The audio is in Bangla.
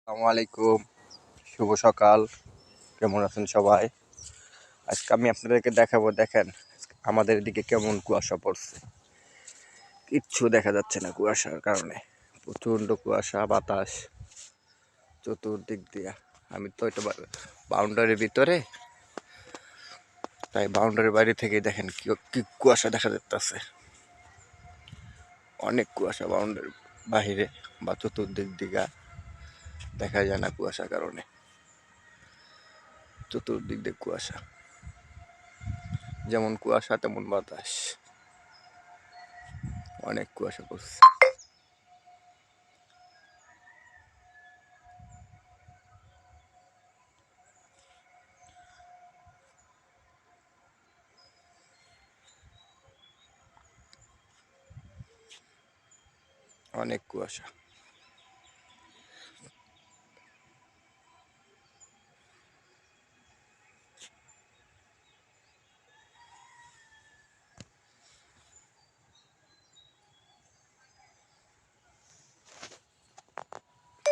আসসালামু আলাইকুম, শুভ সকাল। কেমন আছেন সবাই? আজকে আমি আপনাদেরকে দেখাবো, দেখেন আমাদের এদিকে কেমন কুয়াশা পড়ছে। কিচ্ছু দেখা যাচ্ছে না কুয়াশার কারণে, প্রচণ্ড কুয়াশা, বাতাস চতুর্দিক দিয়া। আমি তো এটা বাউন্ডারির ভিতরে, তাই বাউন্ডারির বাইরে থেকে দেখেন কি কুয়াশা দেখা যাচ্ছে। অনেক কুয়াশা বাউন্ডারির বাহিরে বা চতুর্দিক দিকে দেখা যায় না কুয়াশার কারণে। চতুর্দিক দিয়ে কুয়াশা, যেমন কুয়াশা তেমন বাতাস, অনেক কুয়াশা পড়ছে। অনেক কুয়াশা।